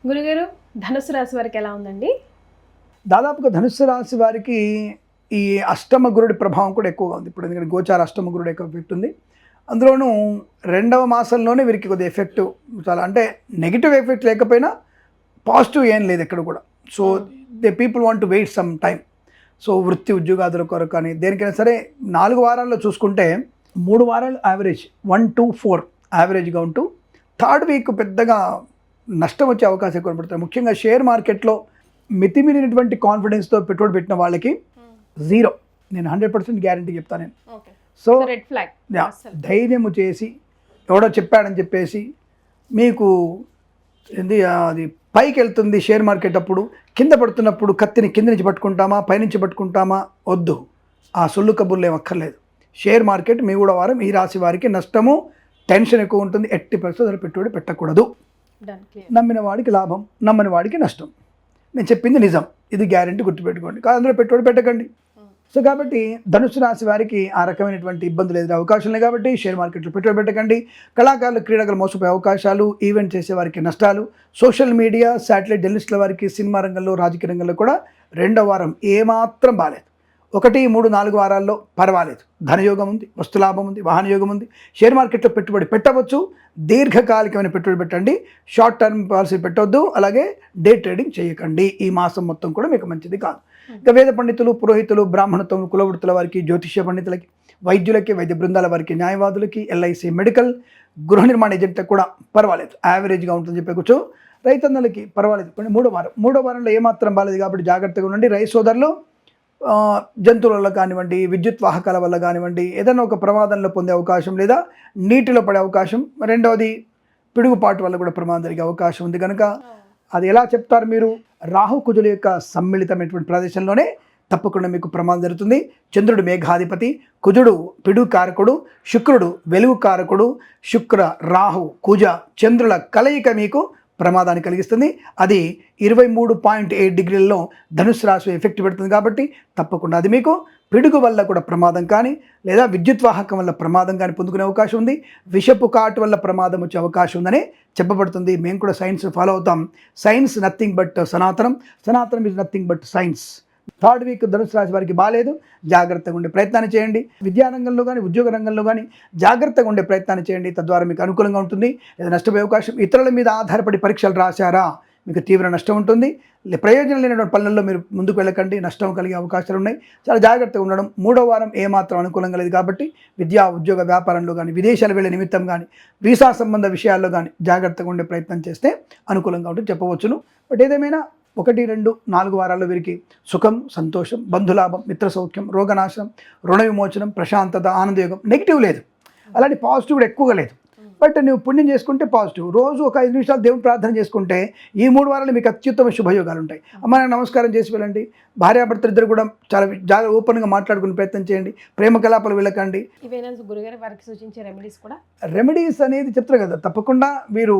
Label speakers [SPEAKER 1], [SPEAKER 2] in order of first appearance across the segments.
[SPEAKER 1] గురుగారు, ధనుసు రాశి వారికి ఎలా ఉందండి?
[SPEAKER 2] దాదాపుగా ధనుస్సు రాశి వారికి ఈ అష్టమ గురుడి ప్రభావం కూడా ఎక్కువగా ఉంది. ఇప్పుడు ఎందుకంటే గోచార అష్టమ గురుడు ఎక్కువ ఎఫెక్ట్ ఉంది. అందులోనూ 2వ మాసంలోనే వీరికి కొద్దిగా ఎఫెక్ట్ చాలా, అంటే నెగిటివ్ ఎఫెక్ట్ లేకపోయినా పాజిటివ్ ఏం లేదు ఎక్కడ కూడా. So they people want to wait some time. So వృత్తి ఉద్యోగాదుల కొరకు కానీ దేనికైనా సరే 4 వారాల్లో చూసుకుంటే 3 వారాలు యావరేజ్ 1 to 4 యావరేజ్గా ఉంటూ 3rd వీక్ పెద్దగా నష్టం వచ్చే అవకాశం ఎక్కువ పడుతుంది. ముఖ్యంగా షేర్ మార్కెట్లో మితిమీరినటువంటి కాన్ఫిడెన్స్తో పెట్టుబడి పెట్టిన వాళ్ళకి 0. నేను 100% గ్యారంటీ చెప్తాను నేను. సో ధైర్యము చేసి ఎవడో చెప్పాడని చెప్పేసి మీకు అది పైకి వెళ్తుంది షేర్ మార్కెట్, అప్పుడు కింద పడుతున్నప్పుడు కత్తిని కింద నుంచి పట్టుకుంటామా పైనుంచి పట్టుకుంటామా, వద్దు. ఆ సొల్లు కబుర్లు ఏం అక్కర్లేదు. షేర్ మార్కెట్ మీ కూడా వారం ఈ రాశి వారికి నష్టము, టెన్షన్ ఎక్కువ ఉంటుంది. 80% పెట్టుబడి పెట్టకూడదు. నమ్మిన వాడికి లాభం, నమ్మని వాడికి నష్టం. నేను చెప్పింది నిజం, ఇది గ్యారెంటీ గుర్తుపెట్టుకోండి. కానీ అందులో పెట్టుబడి పెట్టకండి. సో కాబట్టి ధనుసు రాశి వారికి ఆ రకమైనటువంటి ఇబ్బందులు ఎదురే అవకాశం లేదు. కాబట్టి షేర్ మార్కెట్లో పెట్టుబడి పెట్టకండి. కళాకారులు, క్రీడాకారులు మోసపోయే అవకాశాలు, ఈవెంట్ చేసే వారికి నష్టాలు, సోషల్ మీడియా, శాటిలైట్ జర్నలిస్టుల వారికి, సినిమా రంగంలో, రాజకీయ రంగంలో కూడా 2వ వారం ఏమాత్రం బాలేదు. 1, 3, 4 వారాల్లో పర్వాలేదు. ధనయోగం ఉంది, వస్తులాభం ఉంది, వాహన యోగం ఉంది. షేర్ మార్కెట్లో పెట్టుబడి పెట్టవచ్చు. దీర్ఘకాలికమైన పెట్టుబడి పెట్టండి. షార్ట్ టర్మ్ పాలసీ పెట్టవద్దు. అలాగే డే ట్రేడింగ్ చేయకండి. ఈ మాసం మొత్తం కూడా మీకు మంచిది కాదు. ఇంకా వేద పండితులు, పురోహితులు, బ్రాహ్మణత్వం, కులవృత్తుల వారికి, జ్యోతిష్య పండితులకి, వైద్యులకి, వైద్య బృందాల వారికి, న్యాయవాదులకి, ఎల్ఐసి, మెడికల్, గృహ నిర్మాణ ఏజెంట్లకు కూడా పర్వాలేదు, యావరేజ్గా ఉంటుందని చెప్పవచ్చు. రైతన్నలకి పర్వాలేదు. కానీ 3వ వారంలో ఏమాత్రం బాలేదు. కాబట్టి జాగ్రత్తగా ఉండండి. రైతు సోదరులు జంతువుల వల్ల కానివ్వండి, విద్యుత్ వాహకాల వల్ల కానివ్వండి, ఏదైనా ఒక ప్రమాదంలో పొందే అవకాశం లేదా నీటిలో పడే అవకాశం, 2వది పిడుగుపాటు వల్ల కూడా ప్రమాదం జరిగే అవకాశం ఉంది. కనుక అది ఎలా చెప్తారు మీరు? రాహు కుజుల యొక్క సమ్మిళితమైనటువంటి ప్రదేశంలోనే తప్పకుండా మీకు ప్రమాదం జరుగుతుంది. చంద్రుడు మేఘాధిపతి, కుజుడు పిడుగు కారకుడు, శుక్రుడు వెలుగు కారకుడు. శుక్ర, రాహు, కుజ, చంద్రుల కలయిక మీకు ప్రమాదాన్ని కలిగిస్తుంది. అది 23.8 డిగ్రీలలో ధనుసు రాశి ఎఫెక్ట్ పెడుతుంది. కాబట్టి తప్పకుండా అది మీకు పిడుగు వల్ల కూడా ప్రమాదం కానీ, లేదా విద్యుత్ వాహకం వల్ల ప్రమాదం కానీ పొందుకునే అవకాశం ఉంది. విషపు కాటు వల్ల ప్రమాదం వచ్చే అవకాశం ఉందని చెప్పబడుతుంది. మేము కూడా సైన్స్ ఫాలో అవుతాం. సైన్స్ నథింగ్ బట్ సనాతనం, సనాతనం is nothing but science. 3rd week ధనుసు రాశి వారికి బాగాలేదు. జాగ్రత్తగా ఉండే ప్రయత్నాన్ని చేయండి. విద్యారంగంలో కానీ, ఉద్యోగ రంగంలో కానీ జాగ్రత్తగా ఉండే ప్రయత్నాన్ని చేయండి. తద్వారా మీకు అనుకూలంగా ఉంటుంది. లేదా నష్టపోయే అవకాశం. ఇతరుల మీద ఆధారపడి పరీక్షలు రాశారా, మీకు తీవ్ర నష్టం ఉంటుంది. ప్రయోజనం లేనటువంటి పనుల్లో మీరు ముందుకు వెళ్ళకండి. నష్టం కలిగే అవకాశాలు ఉన్నాయి. చాలా జాగ్రత్తగా ఉండడం. 3వ వారం ఏమాత్రం అనుకూలంగా లేదు. కాబట్టి విద్యా, ఉద్యోగ, వ్యాపారంలో కానీ, విదేశాలు వెళ్ళే నిమిత్తం కానీ, వీసా సంబంధ విషయాల్లో కానీ జాగ్రత్తగా ఉండే ప్రయత్నం చేస్తే అనుకూలంగా ఉంటుంది చెప్పవచ్చును. బట్ ఏదేమైనా 1, 2, 4 వారాల్లో వీరికి సుఖం, సంతోషం, బంధులాభం, మిత్ర సౌఖ్యం, రోగనాశనం, రుణ విమోచనం, ప్రశాంతత, ఆనందయోగం. నెగిటివ్ లేదు, అలాంటి పాజిటివ్ కూడా ఎక్కువగా లేదు. బట్ నువ్వు పుణ్యం చేసుకుంటే పాజిటివ్. రోజు ఒక 5 నిమిషాలు దేవుని ప్రార్థన చేసుకుంటే ఈ 3 వారాలు మీకు అత్యుత్తమ శుభయోగాలు ఉంటాయి. అమ్మ, నాకు నమస్కారం చేసి వెళ్ళండి. భార్యాభర్తలు ఇద్దరు కూడా చాలా ఓపెన్గా మాట్లాడుకునే ప్రయత్నం చేయండి. ప్రేమ కలాపాలు వెళ్ళకండి.
[SPEAKER 1] గురుగారు వారికి సూచించే రెమెడీస్ కూడా,
[SPEAKER 2] రెమెడీస్ అనేది చెప్తారు కదా, తప్పకుండా మీరు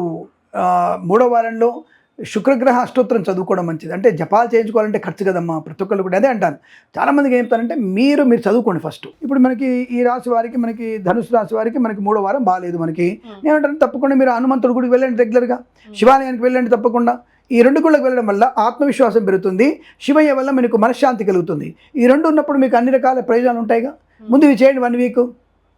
[SPEAKER 2] 3వ వారంలో శుక్రగ్రహ అష్టోత్తరం చదువుకోవడం మంచిది. అంటే జపాలు చేయించుకోవాలంటే ఖర్చు కదమ్మా, ప్రతి ఒక్కళ్ళు కూడా అదే అంటాను. చాలామందికి ఏం చెప్తానంటే మీరు చదువుకోండి ఫస్ట్. ఇప్పుడు మనకి ఈ రాశి వారికి, మనకి ధనుసు రాశి వారికి మనకి 3వ వారం బాగాలేదు. మనకి ఏమంటారు, తప్పకుండా మీరు హనుమంతుడి గుడికి వెళ్ళండి, రెగ్యులర్గా శివాలయానికి వెళ్ళండి. తప్పకుండా ఈ 2 గుళ్ళకి వెళ్ళడం వల్ల ఆత్మవిశ్వాసం పెరుగుతుంది. శివయ్య వల్ల మీకు మనశ్శాంతి కలుగుతుంది. ఈ 2 ఉన్నప్పుడు మీకు అన్ని రకాల ప్రయోజనాలు ఉంటాయిగా. ముందు ఇవి చేయండి. 1 వీక్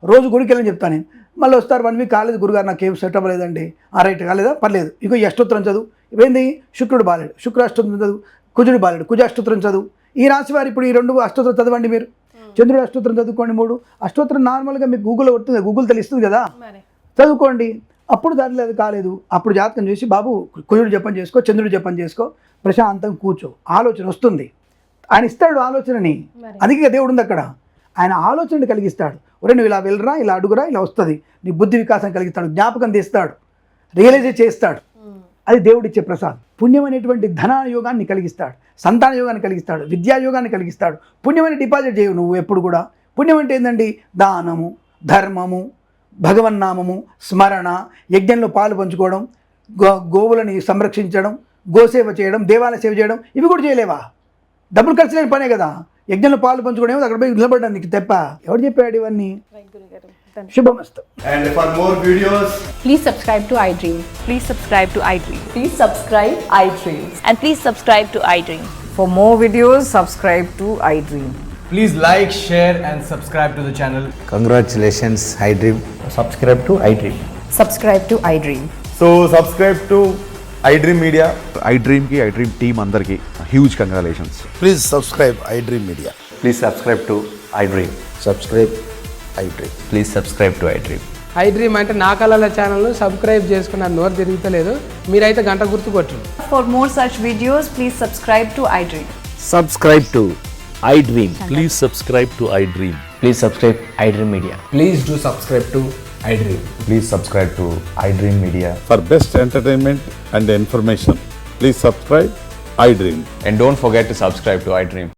[SPEAKER 2] రోజు గుడికి వెళ్ళని చెప్తాను నేను. మళ్ళీ వస్తారు 1 వీక్ కాలేదు గురుగారు, నాకు ఏం సెట్ అవ్వలేదండి. రైట్, కాలేదా, పర్లేదు. ఇగో ఈ అష్టోత్తరం చదువు. ఇవేంది, శుక్రుడు బాలేడు, శుక్ర అష్టోత్తరం చదువు. కుజుడు బాలేడు, కుజ అష్టోత్తరం చదువు. ఈ రాశి వారు ఇప్పుడు ఈ 2 అష్టోత్తరం చదవండి. మీరు చంద్రుడు అష్టోత్తరం చదువుకోండి. 3 అష్టోత్తరం నార్మల్గా మీకు గూగుల్లో వస్తుంది, గూగుల్ తెలుస్తుంది కదా, చదువుకోండి. అప్పుడు దాంట్లో అది కాలేదు, అప్పుడు జాతకం చేసి బాబు కుజుడు జపం చేసుకో, చంద్రుడు జపం చేసుకో, ప్రశాంతంగా కూర్చో. ఆలోచన వస్తుంది. ఆయన ఇస్తాడు ఆలోచనని. అందుకే దేవుడు ఉంది అక్కడ. ఆయన ఆలోచనని కలిగిస్తాడు. ఒరే నువ్వు ఇలా వెళ్ళరా, ఇలా అడుగురా, ఇలా వస్తుంది. నీ బుద్ధి వికాసం కలిగిస్తాడు, జ్ఞాపకం తీస్తాడు, రియలైజ్ చేస్తాడు. అది దేవుడిచ్చే ప్రసాదం. పుణ్యం అనేటువంటి ధన యోగాన్ని కలిగిస్తాడు, సంతాన యోగాన్ని కలిగిస్తాడు, విద్యా యోగాన్ని కలిగిస్తాడు. పుణ్యమైన డిపాజిట్ చేయవు నువ్వు ఎప్పుడు కూడా. పుణ్యం అంటే ఏంటండి, దానము, ధర్మము, భగవన్నామము, స్మరణ, యజ్ఞంలో పాలు పంచుకోవడం, గోవులని సంరక్షించడం, గోసేవ చేయడం, దేవాలయ సేవ చేయడం. ఇవి కూడా చేయలేవా? డబ్బులు ఖర్చు లేని పనే కదా. యజ్ఞంలో పాలు పంచుకోవడం, అక్కడ పోయి నిలబడ్డా నీకు తెప్ప. ఎవరు చెప్పాడు ఇవన్నీ? శుభమస్తు.
[SPEAKER 3] And for more videos,
[SPEAKER 4] Please subscribe to iDream.
[SPEAKER 5] Please subscribe to iDream.
[SPEAKER 4] Please subscribe iDream.
[SPEAKER 5] And please subscribe to iDream.
[SPEAKER 6] For more videos, subscribe to iDream.
[SPEAKER 3] please like, share and subscribe to the channel.
[SPEAKER 7] Congratulations, iDream.
[SPEAKER 3] Subscribe to iDream.
[SPEAKER 6] Subscribe to iDream.
[SPEAKER 3] So subscribe to iDream Media.
[SPEAKER 8] iDream की iDream team अंदर की huge congratulations.
[SPEAKER 7] Please subscribe iDream Media.
[SPEAKER 9] Please subscribe to iDream.
[SPEAKER 7] Subscribe iDream.
[SPEAKER 9] Please subscribe to iDream.
[SPEAKER 10] iDream అంటే నా కళల ఛానల్ను subscribe చేసుకున్న నోరు తిరుగుతలేదు, మీరైతే గంట గుర్తు కొట్టండి.
[SPEAKER 5] For more such videos, please subscribe to iDream.
[SPEAKER 9] Subscribe to iDream.
[SPEAKER 11] Please subscribe to iDream.
[SPEAKER 9] Please subscribe iDream Media.
[SPEAKER 3] Please do subscribe to iDream.
[SPEAKER 9] Please subscribe to iDream Media.
[SPEAKER 8] For best entertainment and information, please subscribe iDream.
[SPEAKER 9] And don't forget to subscribe to iDream.